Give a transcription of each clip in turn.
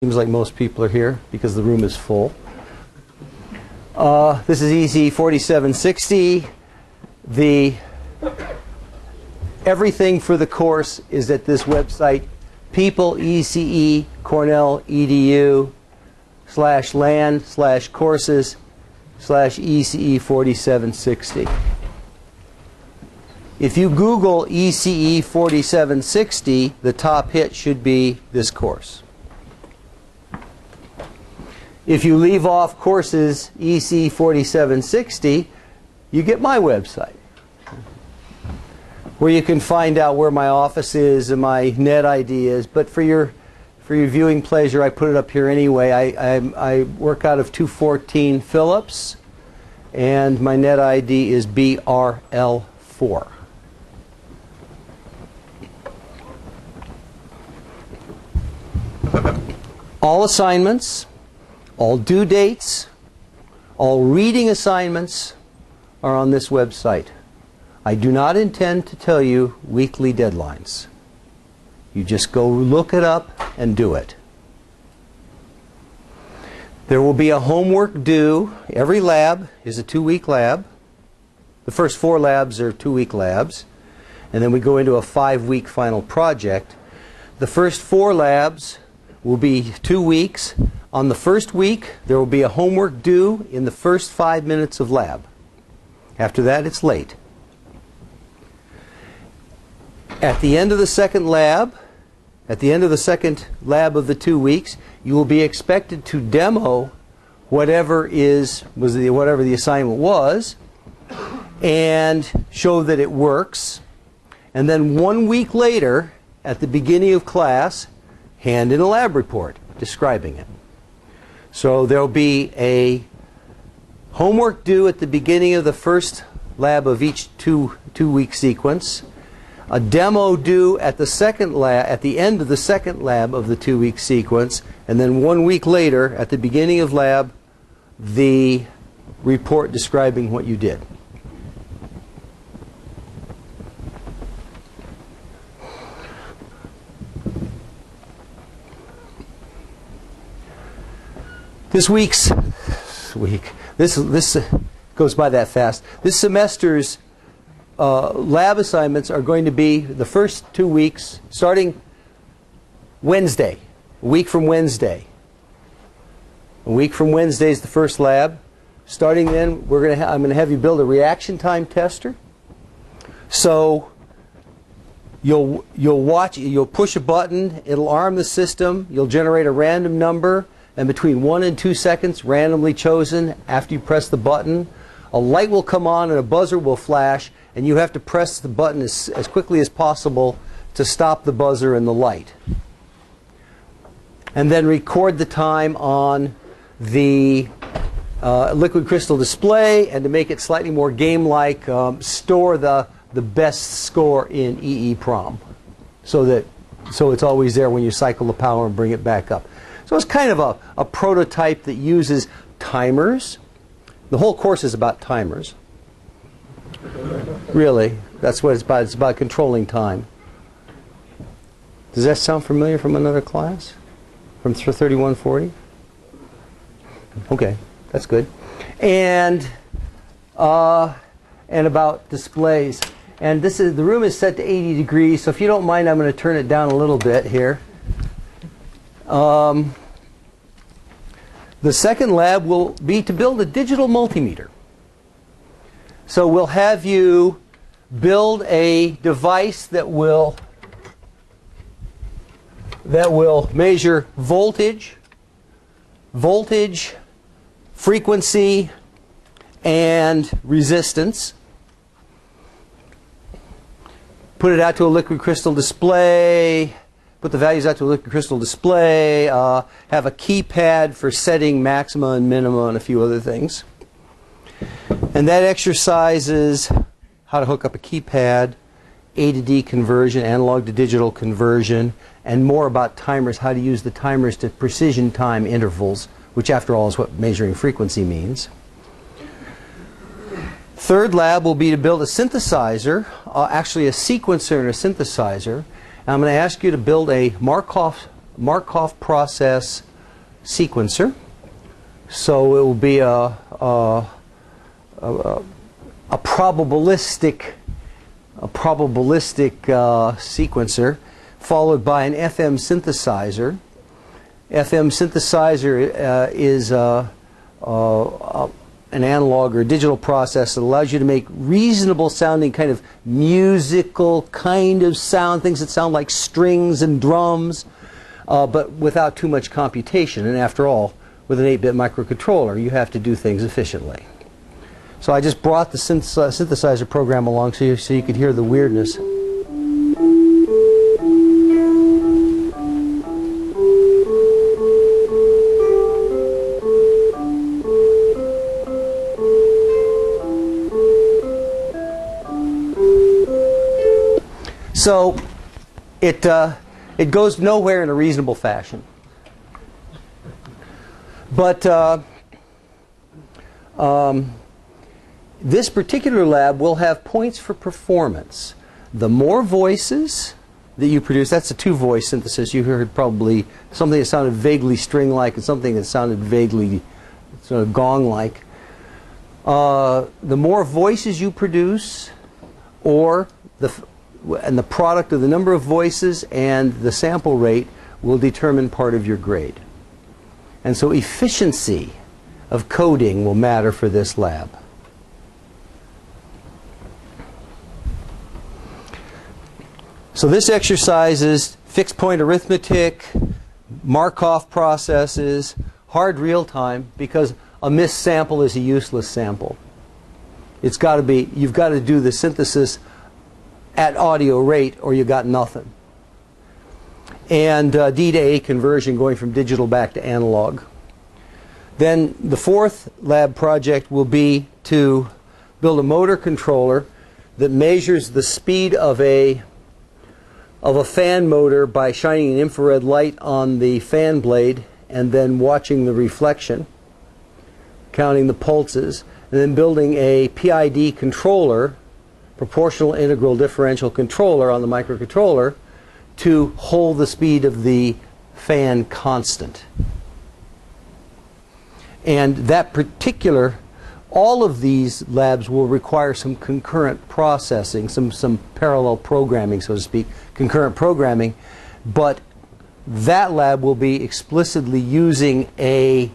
Seems like most people are here because the room is full. This is ECE4760. Everything for the course is at this website, peopleECE.cornell.edu/land/courses/ECE4760. If you Google ECE4760, the top hit should be this course. If you leave off courses ECE4760, you get my website, where you can find out where my office is and my net ID is. But for your viewing pleasure, I put it up here anyway. I work out of 214 Phillips, and my net ID is BRL4. All assignments, all due dates, all reading assignments are on this website. I do not intend to tell you weekly deadlines. You just go look it up and do it. There will be a homework due. Every lab is a 2-week lab. The first 4 labs are 2-week labs. And then we go into a 5-week final project. The first 4 labs will be 2 weeks. On the first week, there will be a homework due in the first 5 minutes of lab. After that, it's late. At the end of the second lab, of the 2 weeks, you will be expected to demo whatever the assignment was and show that it works. And then 1 week later, at the beginning of class, hand in a lab report describing it. So there will be a homework due at the beginning of the first lab of each two-week sequence, a demo due at the end of the second lab of the 2-week sequence, and then 1 week later, at the beginning of lab, the report describing what you did. This goes by that fast. This semester's lab assignments are going to be the first 2 weeks, starting Wednesday, a week from Wednesday. A week from Wednesday is the first lab. Starting then, I'm going to have you build a reaction time tester. So you'll push a button, it'll arm the system, you'll generate a random number, and between 1 and 2 seconds, randomly chosen after you press the button, a light will come on and a buzzer will flash, and you have to press the button as quickly as possible to stop the buzzer and the light. And then record the time on the liquid crystal display, and to make it slightly more game-like, store the best score in EEPROM so it's always there when you cycle the power and bring it back up. So it's kind of a prototype that uses timers. The whole course is about timers. Really, that's what it's about. It's about controlling time. Does that sound familiar from another class? From 3140? Okay, that's good. And about displays. And the room is set to 80 degrees, so if you don't mind, I'm going to turn it down a little bit here. The second lab will be to build a digital multimeter. So we'll have you build a device that will measure voltage, frequency, and resistance. Put it out to a liquid crystal display. Put the values out to a liquid crystal display. Have a keypad for setting maxima and minima and a few other things. And that exercise is how to hook up a keypad, A to D conversion, analog to digital conversion, and more about timers, how to use the timers to precision time intervals, which after all is what measuring frequency means. Third lab will be to build a synthesizer, actually a sequencer and a synthesizer. And I'm going to ask you to build a Markov process sequencer. So it will be a probabilistic sequencer, followed by an FM synthesizer. FM synthesizer is an analog or digital process that allows you to make reasonable sounding kind of musical kind of sound, things that sound like strings and drums, but without too much computation. And after all, with an 8-bit microcontroller, you have to do things efficiently. So I just brought the synthesizer program along so you could hear the weirdness. So it goes nowhere in a reasonable fashion. But this particular lab will have points for performance. The more voices that you produce, that's a two-voice synthesis. You heard probably something that sounded vaguely string-like and something that sounded vaguely sort of gong-like. The more voices you produce, and the product of the number of voices and the sample rate will determine part of your grade. And so efficiency of coding will matter for this lab. So this exercise is fixed point arithmetic, Markov processes, hard real time, because a missed sample is a useless sample. It's got to be, you've got to do the synthesis at audio rate or you got nothing. And D to A conversion, going from digital back to analog. Then the fourth lab project will be to build a motor controller that measures the speed of a fan motor by shining an infrared light on the fan blade and then watching the reflection, counting the pulses, and then building a PID controller, proportional integral differential controller, on the microcontroller to hold the speed of the fan constant. And that particular, all of these labs will require some concurrent processing, some parallel programming, so to speak, concurrent programming, but that lab will be explicitly using a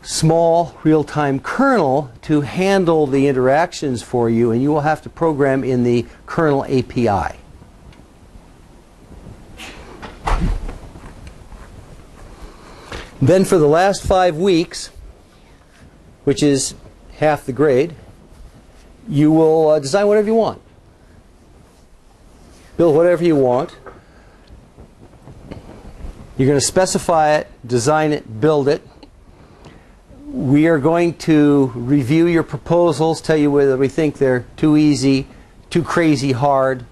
small real-time kernel to handle the interactions for you, and you will have to program in the kernel API. Then for the last 5 weeks, which is half the grade, you will design whatever you want. Build whatever you want. You're going to specify it, design it, build it. We are going to review your proposals, tell you whether we think they're too easy, too crazy hard,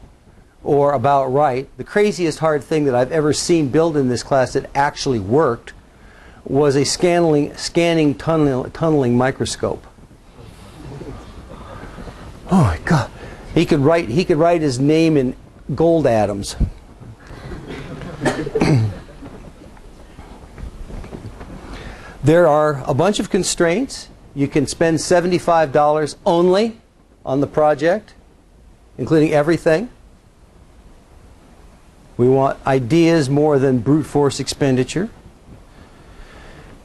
or about right. The craziest hard thing that I've ever seen built in this class that actually worked was a scanning tunneling microscope. Oh my God! He could write his name in gold atoms. There are a bunch of constraints. You can spend $75 only on the project, including everything. We want ideas more than brute force expenditure.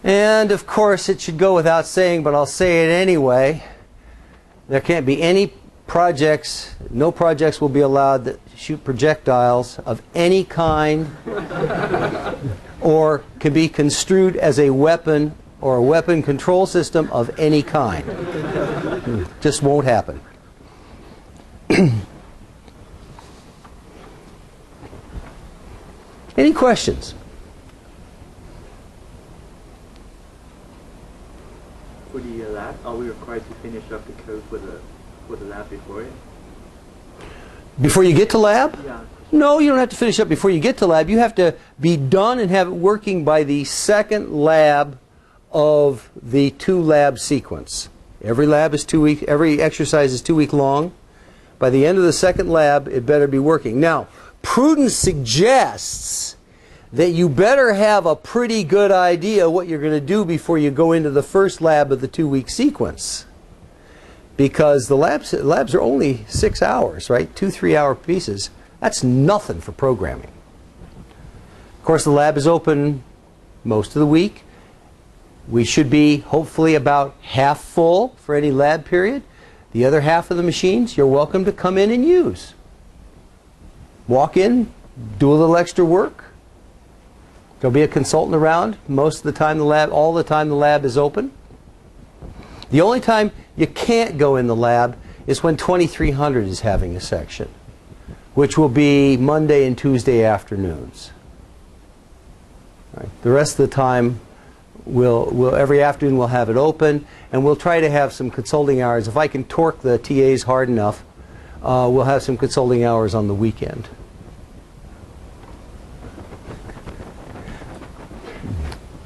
And of course, it should go without saying, but I'll say it anyway. There can't be any projects, no projects will be allowed that shoot projectiles of any kind or can be construed as a weapon or a weapon control system of any kind. Just won't happen. Any questions? For the lab, are we required to finish up the code for the lab before it? Before you get to lab? Yeah. No, you don't have to finish up before you get to lab. You have to be done and have it working by the second lab of the 2-lab sequence. Every lab is 2 weeks. Every exercise is 2 week long. By the end of the second lab, it better be working. Now, prudence suggests that you better have a pretty good idea what you're going to do before you go into the first lab of the 2-week sequence. Because the labs are only 6 hours, right? 2 3-hour pieces. That's nothing for programming. Of course, the lab is open most of the week. We should be hopefully about half full for any lab period. The other half of the machines, you're welcome to come in and use. Walk in, do a little extra work. There'll be a consultant around most of the time all the time the lab is open. The only time you can't go in the lab is when 2300 is having a section, which will be Monday and Tuesday afternoons. Right. The rest of the time, every afternoon we'll have it open, and we'll try to have some consulting hours. If I can torque the TAs hard enough, we'll have some consulting hours on the weekend.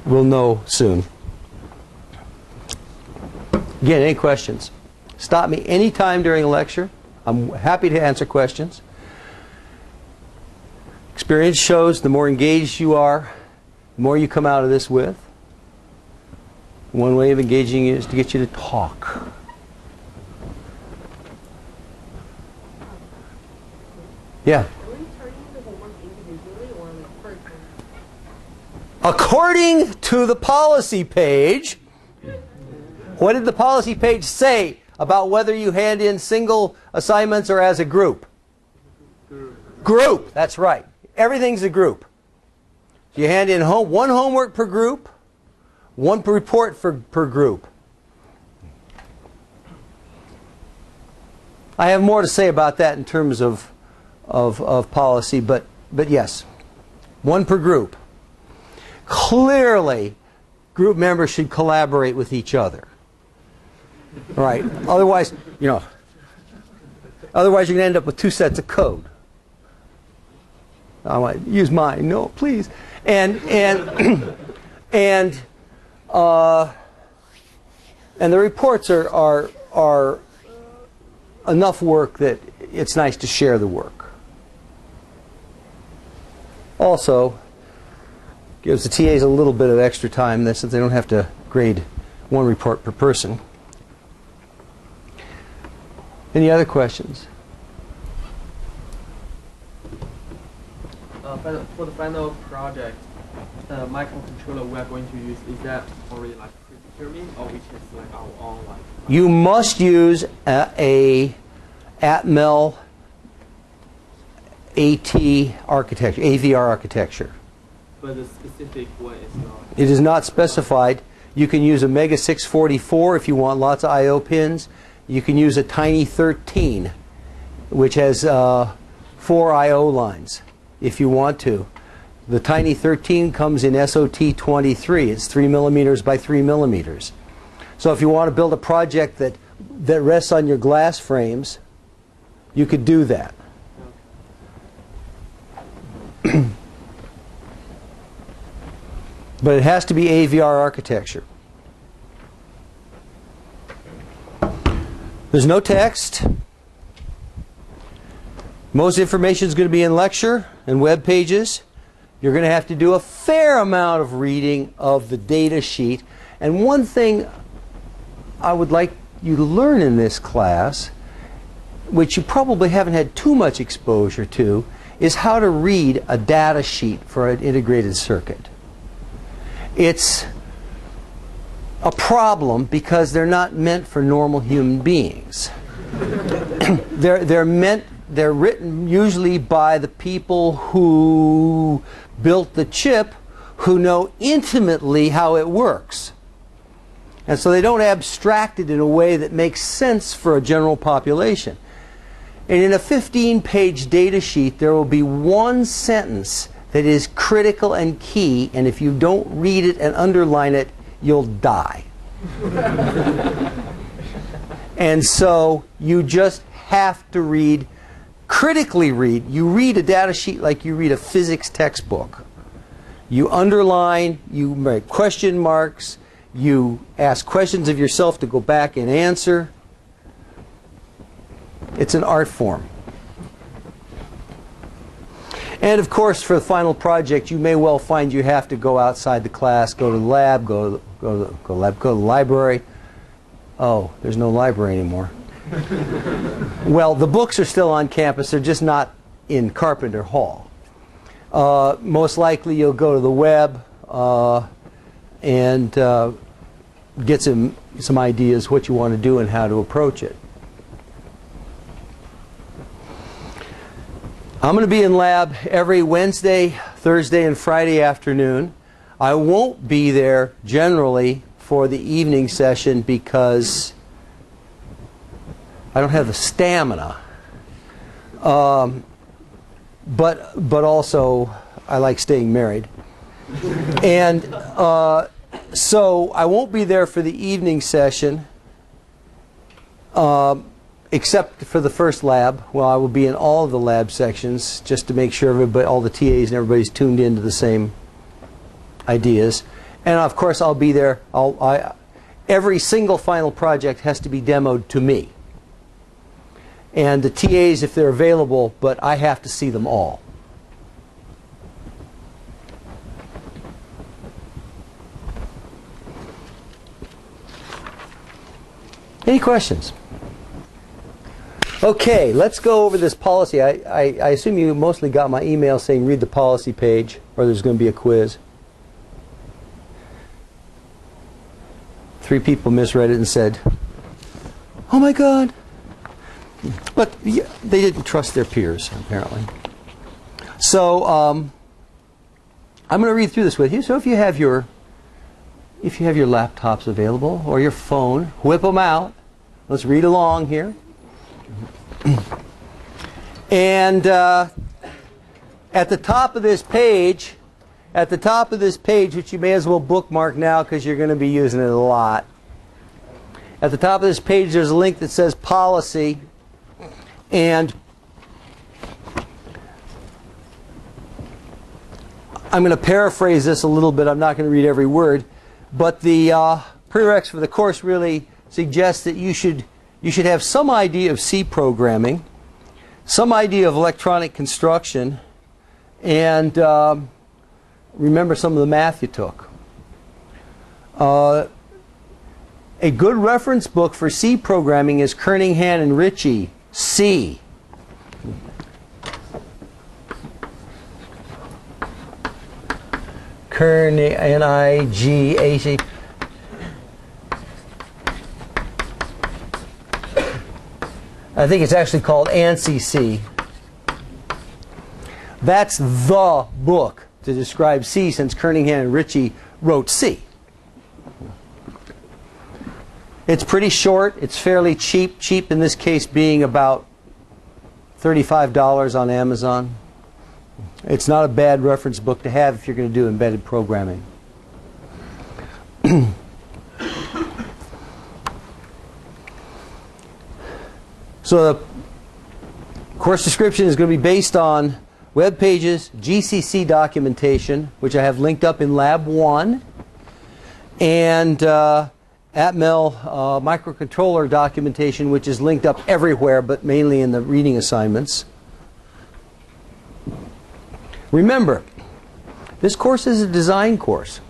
We'll know soon. Again, any questions? Stop me anytime during a lecture. I'm happy to answer questions. Experience shows the more engaged you are, the more you come out of this with. One way of engaging is to get you to talk. Yeah? According to the policy page, what did the policy page say about whether you hand in single assignments or as a group? Group, that's right. Everything's a group. You hand in one homework per group, one report per group. I have more to say about that in terms of policy, but yes, one per group. Clearly, group members should collaborate with each other. Right? Otherwise, otherwise you're going to end up with 2 sets of code. I want to use mine. No, please. And the reports are enough work that it's nice to share the work. Also, gives the TAs a little bit of extra time since they don't have to grade 1 report per person. Any other questions? For the final project, the microcontroller we are going to use, is that already like predetermined, or we can select our own like? You must use a Atmel AT architecture, AVR architecture. But the specific one is not. It is not specified. You can use a Mega 644 if you want lots of I/O pins. You can use a Tiny 13, which has 4 I/O lines, if you want to. The Tiny 13 comes in SOT 23. It's 3 millimeters by 3 millimeters. So if you want to build a project that rests on your glass frames, you could do that. But it has to be AVR architecture. There's no text. Most information is going to be in lecture and web pages. You're going to have to do a fair amount of reading of the data sheet. And one thing I would like you to learn in this class, which you probably haven't had too much exposure to, is how to read a data sheet for an integrated circuit. It's a problem because they're not meant for normal human beings. They're written usually by the people who built the chip, who know intimately how it works. And so they don't abstract it in a way that makes sense for a general population. And in a 15-page data sheet, there will be one sentence that is critical and key, and if you don't read it and underline it, you'll die. And so you just have to read, critically read. You read a data sheet like you read a physics textbook. You underline, you make question marks, you ask questions of yourself to go back and answer. It's an art form. And of course, for the final project, you may well find you have to go outside the class, go to the lab, go to the library. Oh, there's no library anymore. Well, the books are still on campus. They're just not in Carpenter Hall. Most likely, you'll go to the web and get some ideas what you want to do and how to approach it. I'm going to be in lab every Wednesday, Thursday, and Friday afternoon. I won't be there generally for the evening session because I don't have the stamina. But also, I like staying married. And so I won't be there for the evening session. Except for the first lab. Well, I will be in all of the lab sections just to make sure everybody, all the TAs and everybody's tuned into the same ideas. And of course, I'll be there. Every single final project has to be demoed to me. And the TAs, if they're available, but I have to see them all. Any questions? Okay, let's go over this policy. I assume you mostly got my email saying read the policy page, or there's going to be a quiz. 3 people misread it and said, "Oh my God!" But yeah, they didn't trust their peers, apparently. So I'm going to read through this with you. So if you have your laptops available or your phone, whip them out. Let's read along here. And at the top of this page, which you may as well bookmark now because you're going to be using it a lot. At the top of this page, there's a link that says policy. And I'm going to paraphrase this a little bit. I'm not going to read every word. But the prereqs for the course really suggests that you should have some idea of C programming, some idea of electronic construction, and remember some of the math you took. A good reference book for C programming is Kernighan and Ritchie, C. N-I-G-H-E. I think it's actually called ANSI C. That's the book to describe C, since Kernighan and Ritchie wrote C. It's pretty short. It's fairly cheap. Cheap in this case being about $35 on Amazon. It's not a bad reference book to have if you're going to do embedded programming. So the course description is going to be based on web pages, GCC documentation, which I have linked up in Lab 1, and Atmel microcontroller documentation, which is linked up everywhere, but mainly in the reading assignments. Remember, this course is a design course.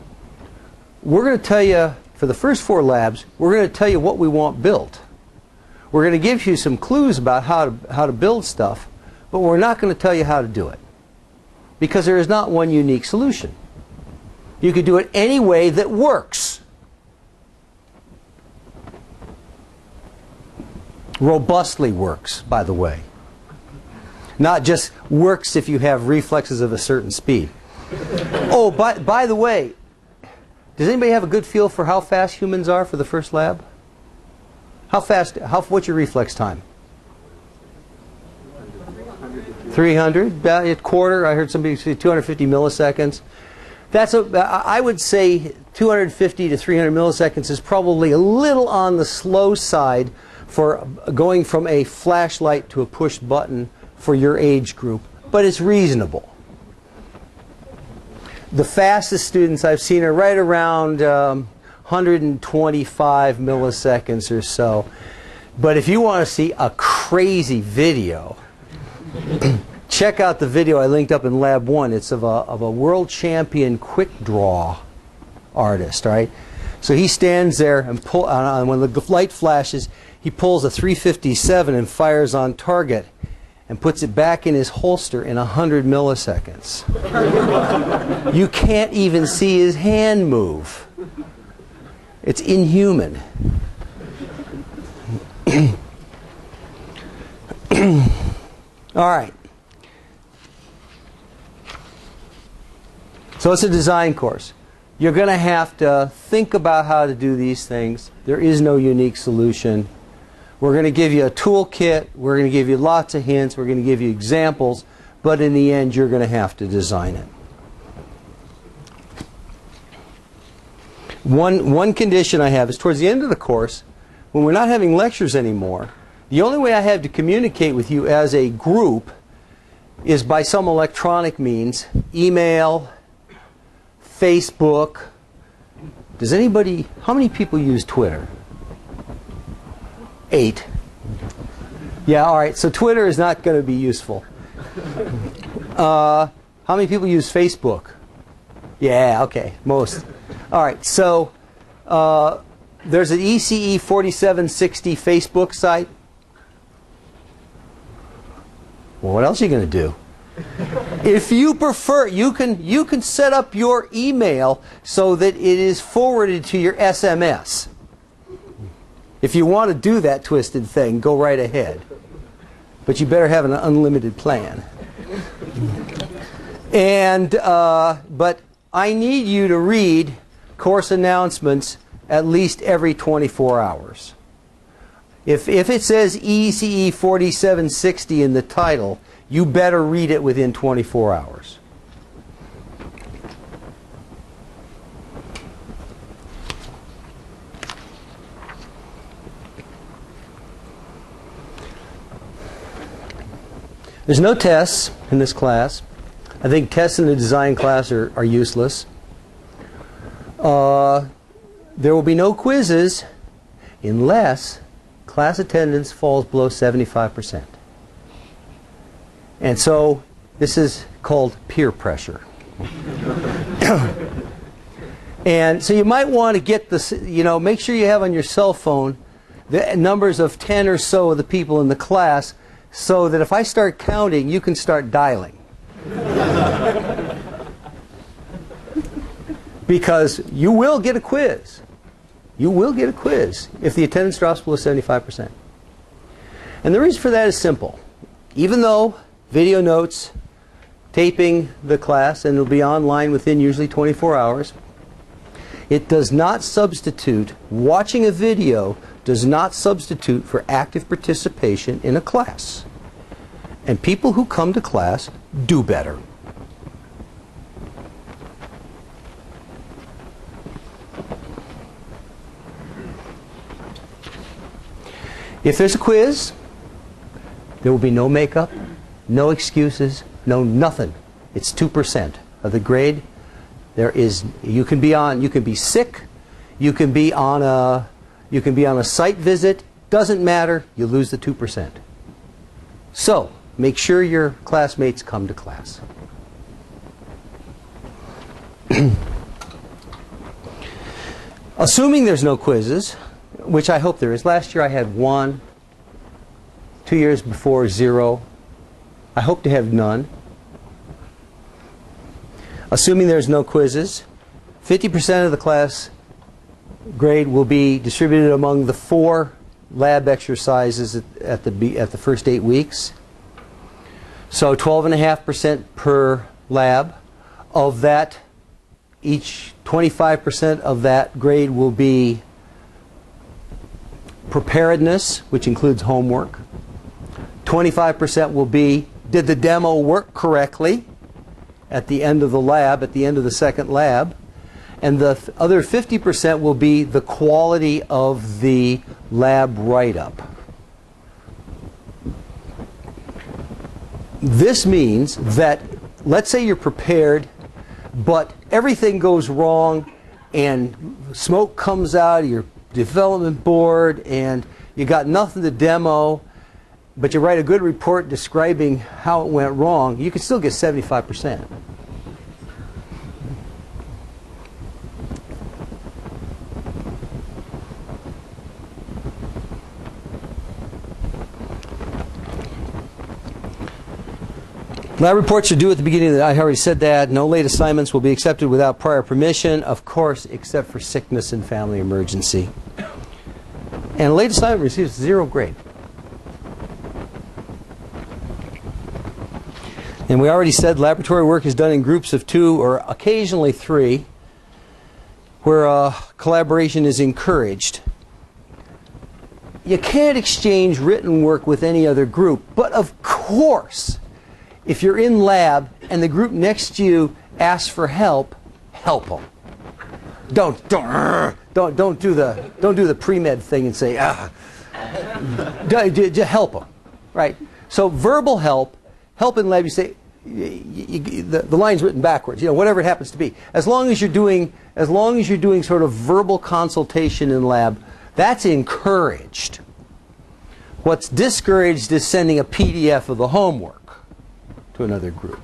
We're going to tell you, for the first 4 labs, we're going to tell you what we want built. We're going to give you some clues about how to build stuff, but we're not going to tell you how to do it, because there is not one unique solution. You could do it any way that works. Robustly works, by the way. Not just works if you have reflexes of a certain speed. Oh, by the way, does anybody have a good feel for how fast humans are for the first lab? How fast? What's your reflex time? 300, about a quarter. I heard somebody say 250 milliseconds. I would say 250 to 300 milliseconds is probably a little on the slow side for going from a flashlight to a push button for your age group, but it's reasonable. The fastest students I've seen are right around 125 milliseconds or so. But if you want to see a crazy video, check out the video I linked up in Lab 1. It's of a world champion quick draw artist, right? So he stands there and when the light flashes, he pulls a 357 and fires on target and puts it back in his holster in 100 milliseconds. You can't even see his hand move. It's inhuman. All right. So it's a design course. You're going to have to think about how to do these things. There is no unique solution. We're going to give you a toolkit. We're going to give you lots of hints. We're going to give you examples. But in the end, you're going to have to design it. One condition I have is towards the end of the course, when we're not having lectures anymore, the only way I have to communicate with you as a group is by some electronic means, email, Facebook. Does anybody, how many people use Twitter? 8. Yeah, all right, so Twitter is not going to be useful. How many people use Facebook? Yeah, okay, most. All right, so there's an ECE 4760 Facebook site. Well, what else are you going to do? If you prefer, you can set up your email so that it is forwarded to your SMS. If you want to do that twisted thing, go right ahead. But you better have an unlimited plan. And but I need you to read course announcements at least every 24 hours. If it says ECE 4760 in the title, you better read it within 24 hours. There's no tests in this class. I think tests in the design class are useless. There will be no quizzes unless class attendance falls below 75%. And so this is called peer pressure. And so you might want to get this, make sure you have on your cell phone the numbers of 10 or so of the people in the class, so that if I start counting, you can start dialing. Because you will get a quiz. You will get a quiz if the attendance drops below 75%. And the reason for that is simple. Even though video notes, taping the class, and it'll be online within usually 24 hours, it does not substitute, watching a video does not substitute for active participation in a class. And people who come to class do better. If there's a quiz, there will be no makeup, no excuses, no nothing. It's 2% of the grade. You can be sick, you can be on a site visit, doesn't matter, you lose the 2%. So, make sure your classmates come to class. Assuming there's no quizzes, which I hope there is. Last year I had 1, 2 years before 0. I hope to have none. Assuming there's no quizzes, 50% of the class grade will be distributed among the 4 lab exercises at the first 8 weeks. So 12.5% per lab. Of that, each 25% of that grade will be preparedness, which includes homework. 25% will be, did the demo work correctly at the end of the lab, at the end of the second lab. And the other 50% will be the quality of the lab write-up. This means that, let's say you're prepared, but everything goes wrong and smoke comes out of your development board and you got nothing to demo, but you write a good report describing how it went wrong, you can still get 75%. Lab reports are due at the beginning of the, I already said that. No late assignments will be accepted without prior permission, of course, except for sickness and family emergency. And a late assignment receives 0 grade. And we already said laboratory work is done in groups of 2 or occasionally 3, where collaboration is encouraged. You can't exchange written work with any other group, but of course, if you're in lab and the group next to you asks for help, help them. Don't do the pre-med thing and say just help them, right? So verbal help in lab. You say the line's written backwards. You know, whatever it happens to be. As long as you're doing sort of verbal consultation in lab, that's encouraged. What's discouraged is sending a PDF of the homework to another group.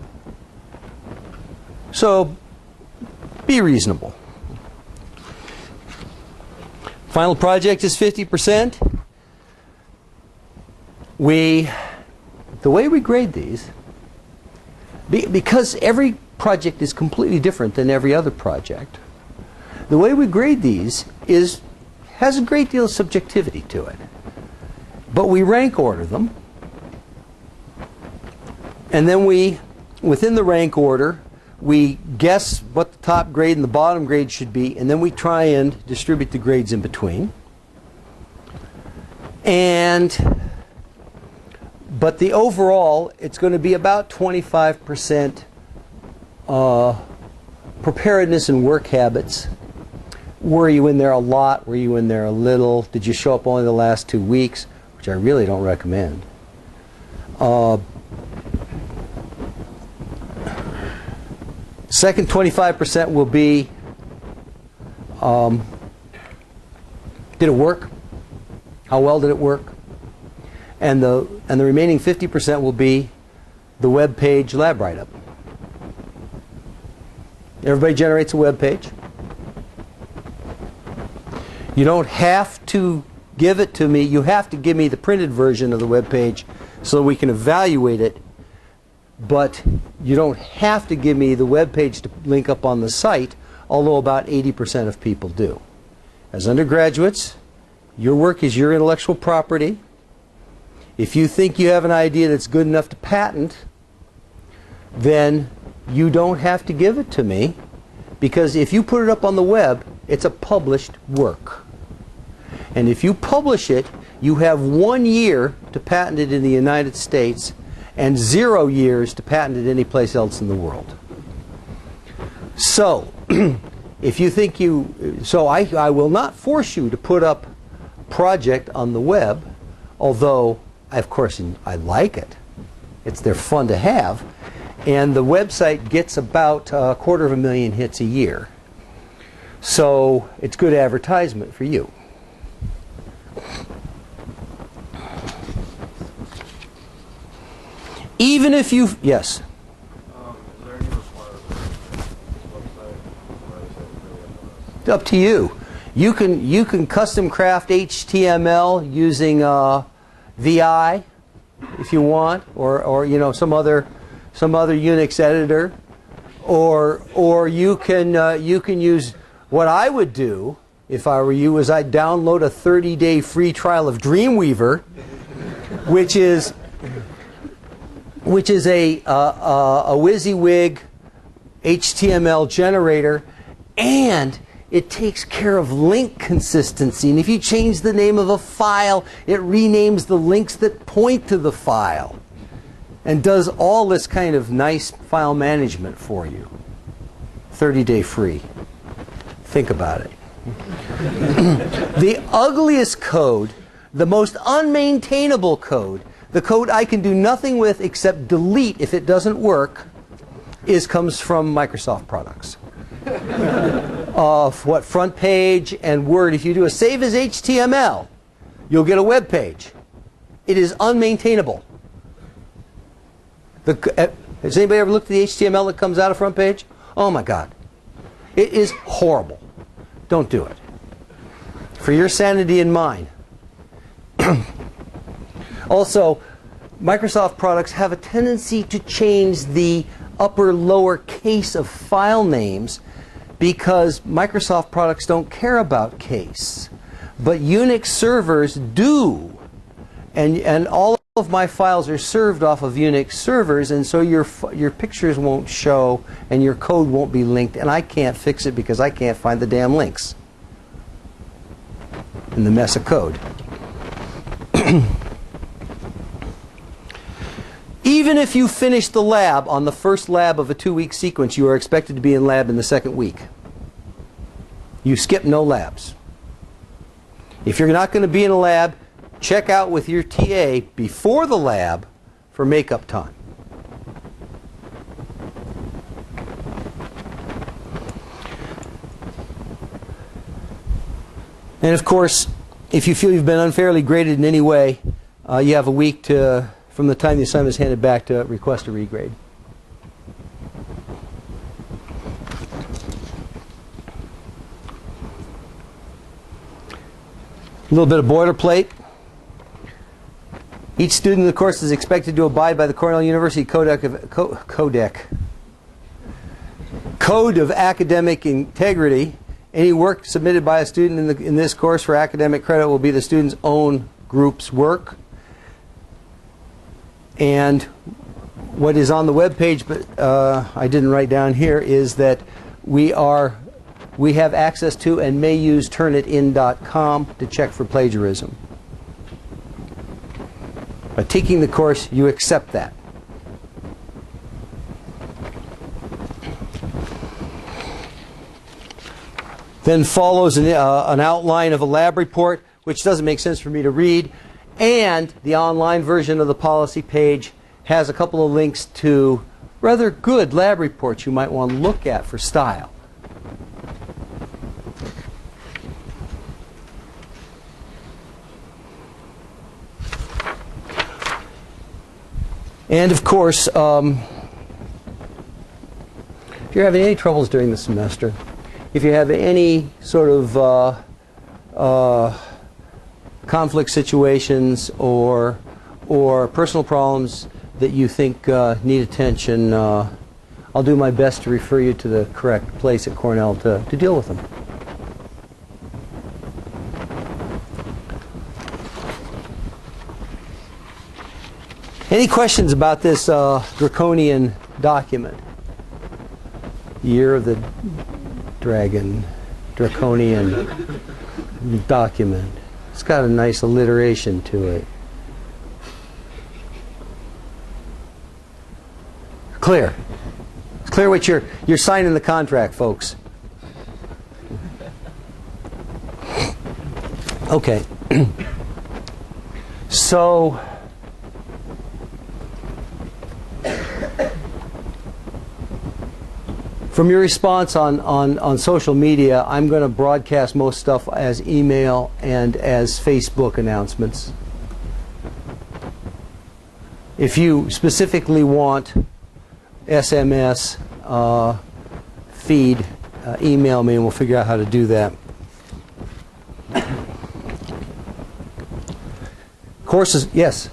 So be reasonable. Final project is 50%. The way we grade these, because every project is completely different than every other project, the way we grade these has a great deal of subjectivity to it. But we rank order them. And then within the rank order, we guess what the top grade and the bottom grade should be, and then we try and distribute the grades in between. But the overall, it's going to be about 25% preparedness and work habits. Were you in there a lot? Were you in there a little? Did you show up only the last 2 weeks? Which I really don't recommend. Second 25% will be, did it work? How well did it work? And the remaining 50% will be the web page lab write-up. Everybody generates a web page. You don't have to give it to me. You have to give me the printed version of the web page so we can evaluate it. But you don't have to give me the web page to link up on the site, although about 80% of people do. As undergraduates, your work is your intellectual property. If you think you have an idea that's good enough to patent, then you don't have to give it to me, because if you put it up on the web, it's a published work. And if you publish it, you have 1 year to patent it in the United States and 0 years to patent it any place else in the world. So, if you think I will not force you to put up a project on the web, although, of course, I like it. They're fun to have. And the website gets about 250,000 hits a year. So, it's good advertisement for you. Even if you, yes? Is there any requirement for this website, or is it really up to us? It's up to you. You can custom craft HTML using VI if you want, or you know, some other Unix editor, or you can use what I would do if I were you, is I'd download a 30-day free trial of Dreamweaver, which is a WYSIWYG HTML generator, and it takes care of link consistency. And if you change the name of a file, it renames the links that point to the file and does all this kind of nice file management for you. 30-day free. Think about it. The ugliest code, the most unmaintainable code, the code I can do nothing with except delete if it doesn't work, comes from Microsoft products. What front page and Word, if you do a save as HTML, you'll get a web page. It is unmaintainable. Has anybody ever looked at the HTML that comes out of front page? Oh my God. It is horrible. Don't do it. For your sanity and mine. Also, Microsoft products have a tendency to change the upper lower case of file names because Microsoft products don't care about case. But Unix servers do. And all of my files are served off of Unix servers, and so your pictures won't show and your code won't be linked, and I can't fix it because I can't find the damn links in the mess of code. Even if you finish the lab on the first lab of a 2-week sequence, you are expected to be in lab in the second week. You skip no labs. If you're not going to be in a lab, check out with your TA before the lab for makeup time. And of course, if you feel you've been unfairly graded in any way, you have a week from the time the assignment is handed back to request a regrade. A little bit of boilerplate. Each student in the course is expected to abide by the Cornell University Code of Academic Integrity. Any work submitted by a student in this course for academic credit will be the student's own group's work. And what is on the web page, but I didn't write down here, is that we have access to and may use turnitin.com to check for plagiarism. By taking the course, you accept that. Then follows an outline of a lab report, which doesn't make sense for me to read. And the online version of the policy page has a couple of links to rather good lab reports you might want to look at for style. And of course, if you're having any troubles during the semester, if you have any sort of conflict situations or personal problems that you think need attention, I'll do my best to refer you to the correct place at Cornell to deal with them. Any questions about this draconian document? Year of the Dragon, draconian document. It's got a nice alliteration to it. Clear. It's clear what you're signing the contract, folks. Okay. So from your response on social media, I'm going to broadcast most stuff as email and as Facebook announcements. If you specifically want SMS feed, email me and we'll figure out how to do that. Courses, yes.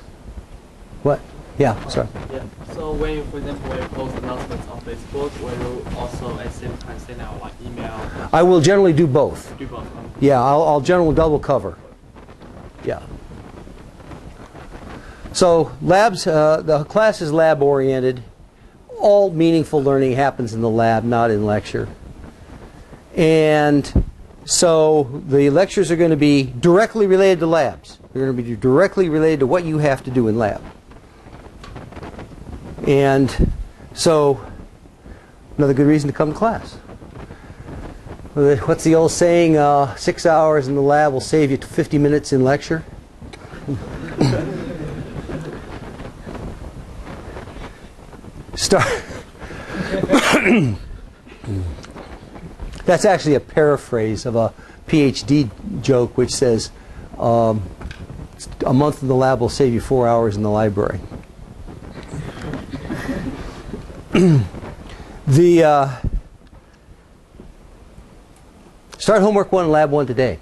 What? Yeah, sorry. Yeah. So when you, for example, when you post announcements on Facebook, will you also at the same time send out like email? I will generally do both. Do both. Yeah, I'll generally double cover. Yeah. So labs, the class is lab oriented. All meaningful learning happens in the lab, not in lecture. And so the lectures are going to be directly related to labs. They're going to be directly related to what you have to do in lab. And so another good reason to come to class. What's the old saying? 6 hours in the lab will save you 50 minutes in lecture. That's actually a paraphrase of a PhD joke which says, A month in the lab will save you 4 hours in the library. Start homework 1 and lab 1 today.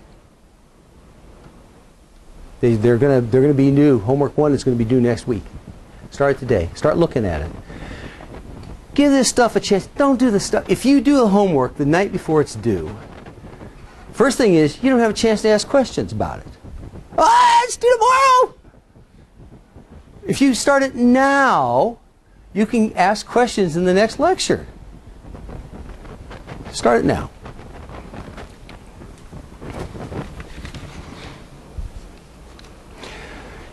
They're gonna be new. Homework 1 is going to be due next week. Start today. Start looking at it. Give this stuff a chance. Don't do this stuff. If you do the homework the night before it's due, first thing is you don't have a chance to ask questions about it. It's due tomorrow. If you start it now, you can ask questions in the next lecture. Start it now.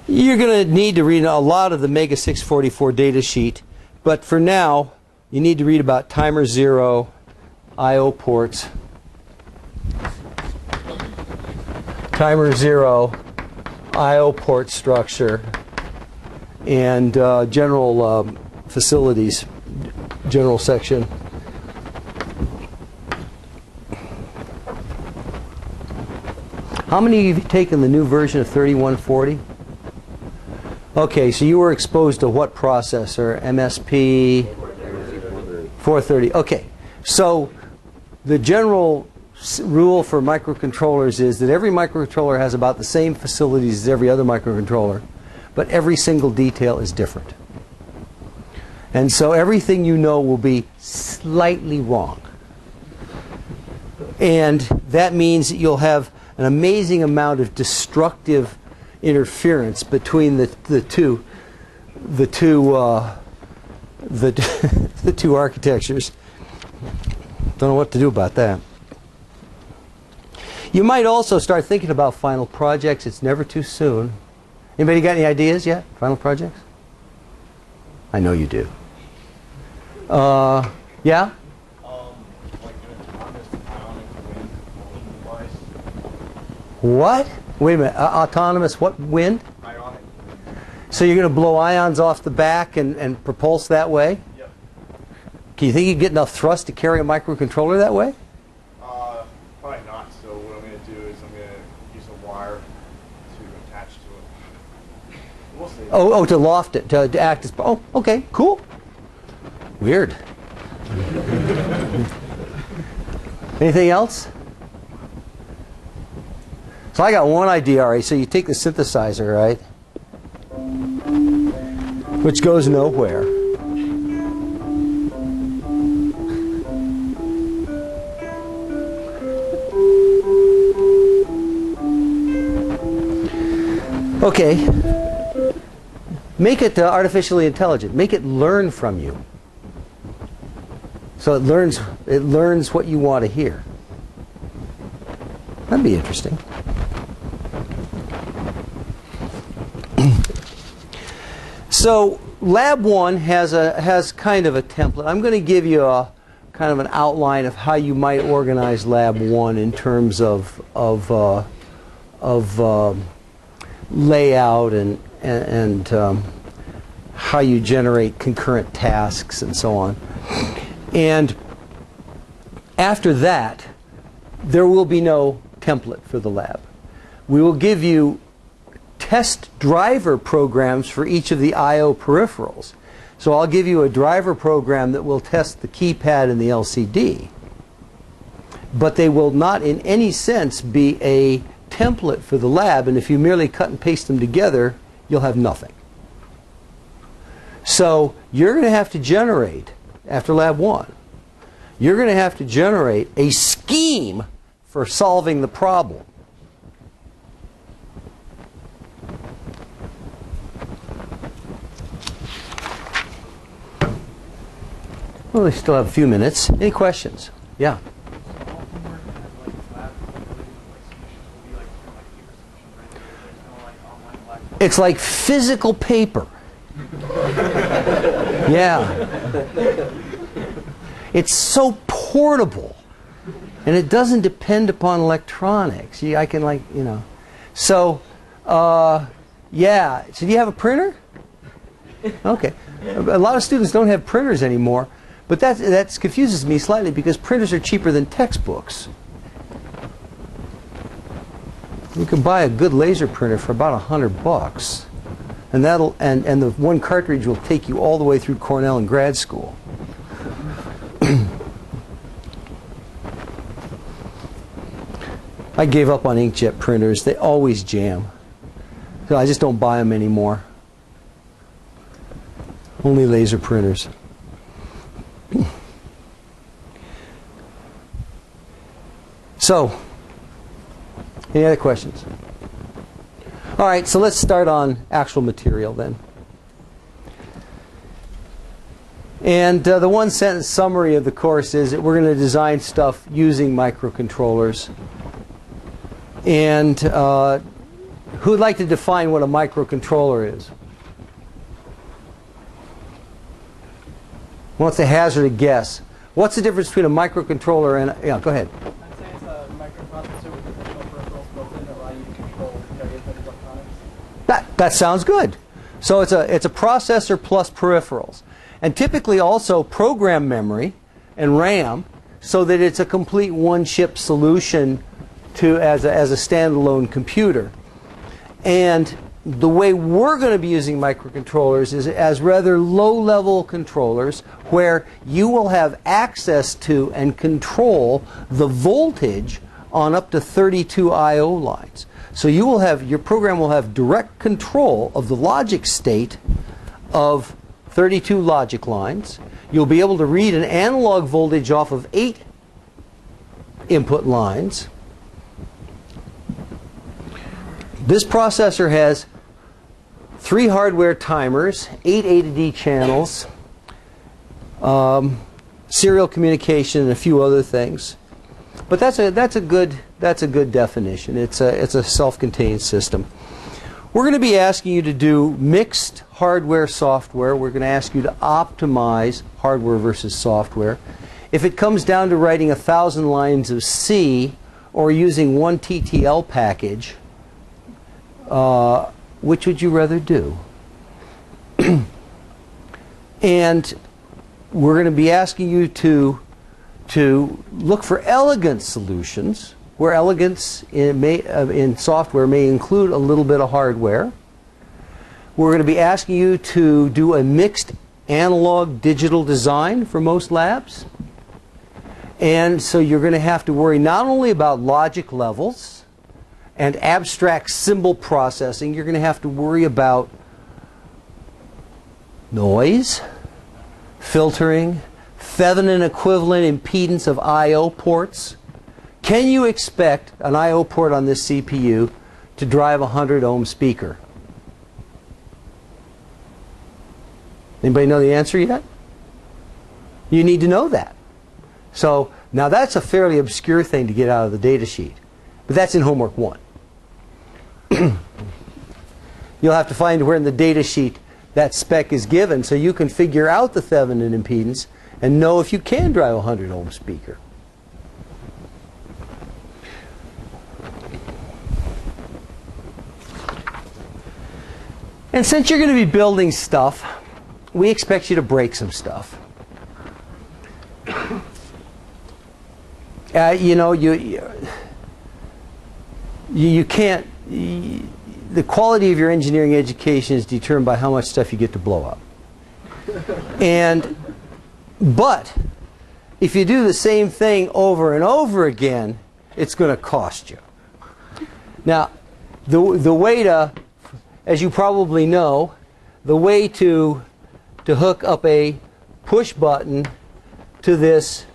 You're going to need to read a lot of the Mega 644 data sheet, but for now, you need to read about timer 0, I/O ports, timer 0, I/O port structure, and general facilities, general section. How many of you have taken the new version of 3140? Okay, so you were exposed to what processor? MSP 430. Okay, so the general rule for microcontrollers is that every microcontroller has about the same facilities as every other microcontroller, but every single detail is different. And so everything you know will be slightly wrong. And that means that you'll have an amazing amount of destructive interference between the two architectures. Don't know what to do about that. You might also start thinking about final projects. It's never too soon. Anybody got any ideas yet? Final projects? I know you do. Yeah? Like an autonomous ionic wind device. What? Wait a minute. Autonomous what? Wind? Ionic. So you're going to blow ions off the back and propulse that way? Yep. Do you think you get enough thrust to carry a microcontroller that way? Probably not. So what I'm going to do is I'm going to use a wire to attach to it. We'll see. Oh, to loft it, to act as... Oh, okay, cool. Weird. Anything else? So I got one idea, all right. So you take the synthesizer, right, which goes nowhere. Okay. Make it artificially intelligent. Make it learn from you. So it learns what you want to hear. That'd be interesting. So Lab 1 has kind of a template. I'm going to give you a kind of an outline of how you might organize Lab 1 in terms of layout and how you generate concurrent tasks and so on. And after that, there will be no template for the lab. We will give you test driver programs for each of the I/O peripherals. So I'll give you a driver program that will test the keypad and the LCD. But they will not in any sense be a template for the lab, and if you merely cut and paste them together, you'll have nothing. So you're going to have to generate, after Lab 1, you're going to have to generate a scheme for solving the problem. Well, we still have a few minutes. Any questions? Yeah. It's like physical paper. Yeah. It's so portable. And it doesn't depend upon electronics. I can So, yeah. So do you have a printer? Okay. A lot of students don't have printers anymore. But that confuses me slightly because printers are cheaper than textbooks. You can buy a good laser printer for about $100, and the one cartridge will take you all the way through Cornell and grad school. I gave up on inkjet printers. They always jam. So I just don't buy them anymore. Only laser printers. So, any other questions? All right, so let's start on actual material then. And the one sentence summary of the course is that we're going to design stuff using microcontrollers. And who would like to define what a microcontroller is? What's a hazard a guess? What's the difference between a microcontroller and yeah, go ahead. I'd say it's a microprocessor with additional peripherals built in that allow you to control various electronics. That sounds good. So it's a processor plus peripherals, and typically also program memory and RAM, so that it's a complete one-chip solution as a standalone computer. And the way we're going to be using microcontrollers is as rather low-level controllers where you will have access to and control the voltage on up to 32 I/O lines. So your program will have direct control of the logic state of 32 logic lines. You'll be able to read an analog voltage off of 8 input lines. This processor has 3 hardware timers, 8 A to D channels, serial communication, and a few other things. But that's a good definition. It's a self-contained system. We're going to be asking you to do mixed hardware software. We're going to ask you to optimize hardware versus software. If it comes down to writing 1,000 lines of C or using one TTL package, which would you rather do? And we're going to be asking you to look for elegant solutions, where elegance in software may include a little bit of hardware. We're going to be asking you to do a mixed analog digital design for most labs. And so you're going to have to worry not only about logic levels and abstract symbol processing, you're going to have to worry about noise, filtering, Thevenin equivalent impedance of I/O ports. Can you expect an I/O port on this CPU to drive a 100 ohm speaker? Anybody know the answer yet? You need to know that. So now that's a fairly obscure thing to get out of the data sheet, but that's in homework 1. You'll have to find where in the data sheet that spec is given so you can figure out the Thevenin impedance and know if you can drive a 100 ohm speaker. And since you're going to be building stuff, we expect you to break some stuff. You know, you can't. The quality of your engineering education is determined by how much stuff you get to blow up. But if you do the same thing over and over again, it's going to cost you. Now, the way to, as you probably know, the way to hook up a push button to this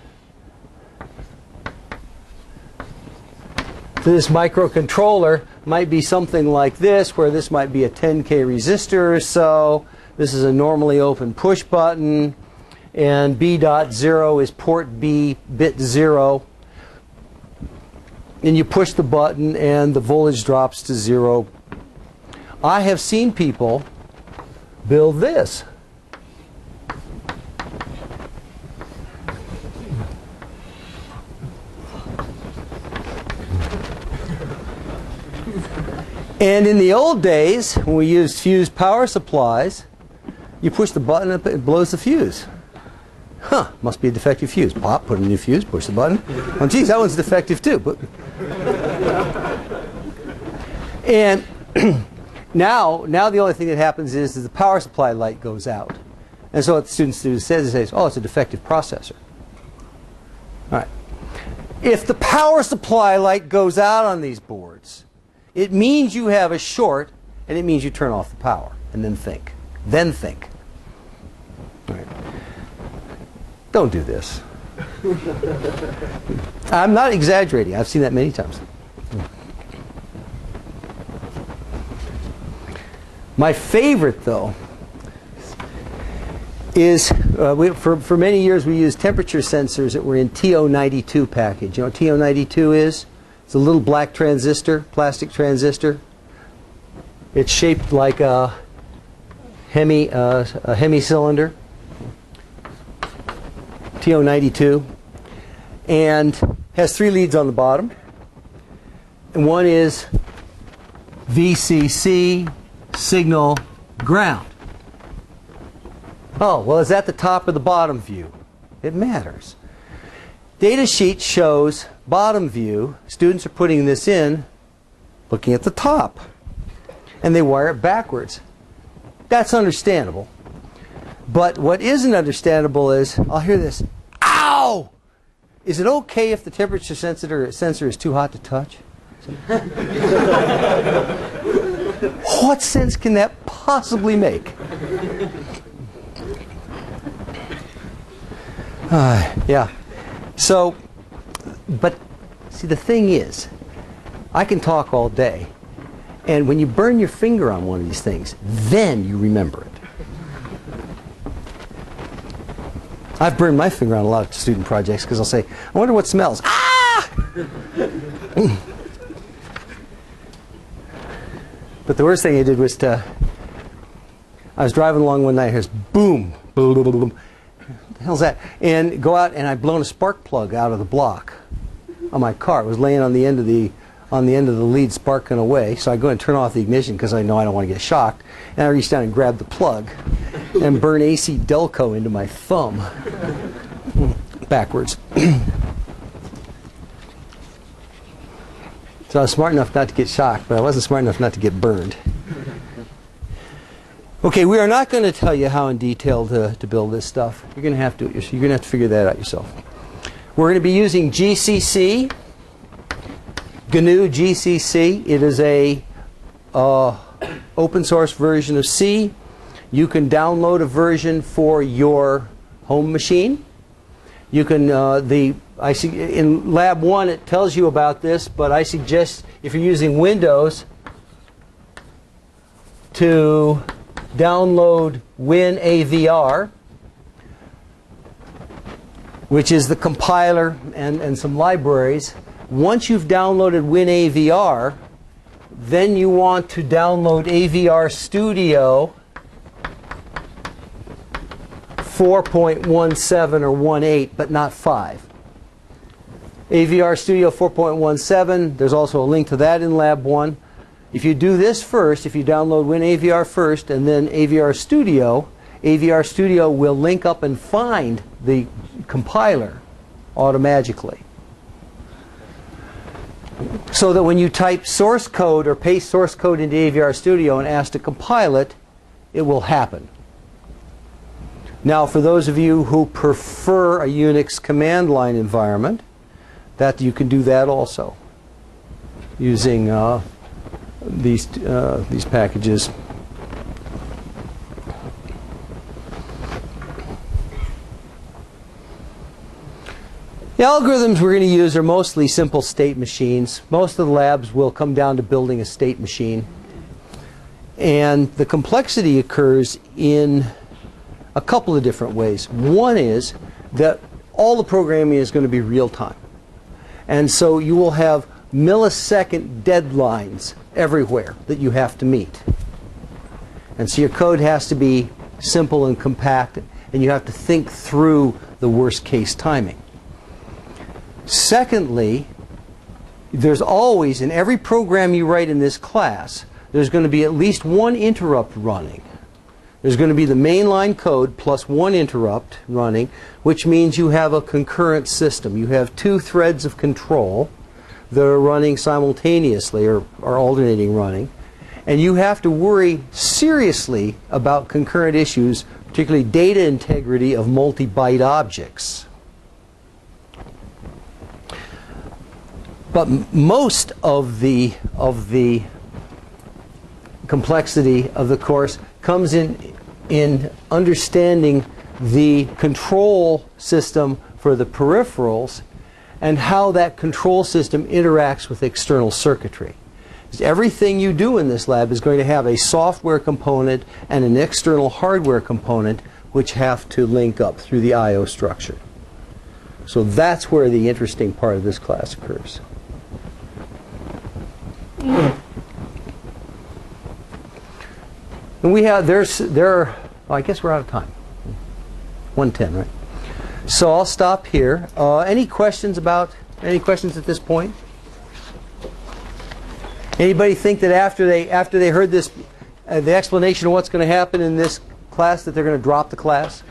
microcontroller might be something like this, where this might be a 10K resistor or so. This is a normally open push button, and B.0 is port B, bit 0. And you push the button and the voltage drops to 0. I have seen people build this. And in the old days, when we used fused power supplies, you push the button and it blows the fuse. Huh, must be a defective fuse. Pop, put a new fuse, push the button. Oh, geez, that one's defective too. But And now the only thing that happens is the power supply light goes out. And so what the student says, oh, it's a defective processor. All right. If the power supply light goes out on these boards, it means you have a short, and it means you turn off the power, and then think. Then think. All right. Don't do this. I'm not exaggerating. I've seen that many times. My favorite, though, is for many years we used temperature sensors that were in TO92 package. You know what TO92 is? It's a little black transistor, plastic transistor. It's shaped like a hemicylinder. TO92, and has 3 leads on the bottom. And one is VCC, signal, ground. Oh, well, is that the top or the bottom view? It matters. Data sheet shows bottom view. Students are putting this in, looking at the top. And they wire it backwards. That's understandable. But what isn't understandable is, I'll hear this, ow! Is it okay if the temperature sensor is too hot to touch? What sense can that possibly make? Yeah. So, but see, the thing is, I can talk all day, and when you burn your finger on one of these things, then you remember it. I've burned my finger on a lot of student projects because I'll say, I wonder what smells. Ah! But the worst thing I did was I was driving along one night, here's boom, boom, boom, boom, boom. What the hell's that? And go out, and I'd blown a spark plug out of the block on my car. It was laying on the end of the lead, sparking away. So I go and turn off the ignition because I know I don't want to get shocked. And I reach down and grab the plug and burn AC Delco into my thumb backwards. So I was smart enough not to get shocked, but I wasn't smart enough not to get burned. Okay, we are not going to tell you how in detail to build this stuff. You're going to have to. You're going to have to figure that out yourself. We're going to be using GCC, GNU GCC. It is a open source version of C. You can download a version for your home machine. You can in Lab 1 it tells you about this, but I suggest if you're using Windows to download WinAVR, which is the compiler and some libraries. Once you've downloaded WinAVR, then you want to download AVR Studio 4.17 or 1.8, but not 5. AVR Studio 4.17, there's also a link to that in Lab 1. If you do this first, if you download WinAVR first and then AVR Studio will link up and find the compiler automatically. So that when you type source code or paste source code into AVR Studio and ask to compile it, it will happen. Now, for those of you who prefer a Unix command line environment, that you can do that also using these packages. The algorithms we're going to use are mostly simple state machines. Most of the labs will come down to building a state machine. And the complexity occurs in a couple of different ways. One is that all the programming is going to be real time. And so you will have millisecond deadlines everywhere that you have to meet. And so your code has to be simple and compact, and you have to think through the worst case timing. Secondly, there's always, in every program you write in this class, there's going to be at least one interrupt running. There's going to be the mainline code plus one interrupt running, which means you have a concurrent system. You have two threads of control that are running simultaneously or alternating running. And you have to worry seriously about concurrent issues, particularly data integrity of multi-byte objects. But most of the complexity of the course comes in understanding the control system for the peripherals and how that control system interacts with external circuitry. Everything you do in this lab is going to have a software component and an external hardware component which have to link up through the I/O structure. So that's where the interesting part of this class occurs. And we have, I guess we're out of time. 1:10, right? So I'll stop here. Any questions at this point? Anybody think that after they heard this, the explanation of what's going to happen in this class, that they're going to drop the class?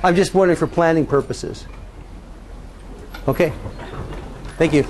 I'm just wondering for planning purposes. Okay. Thank you.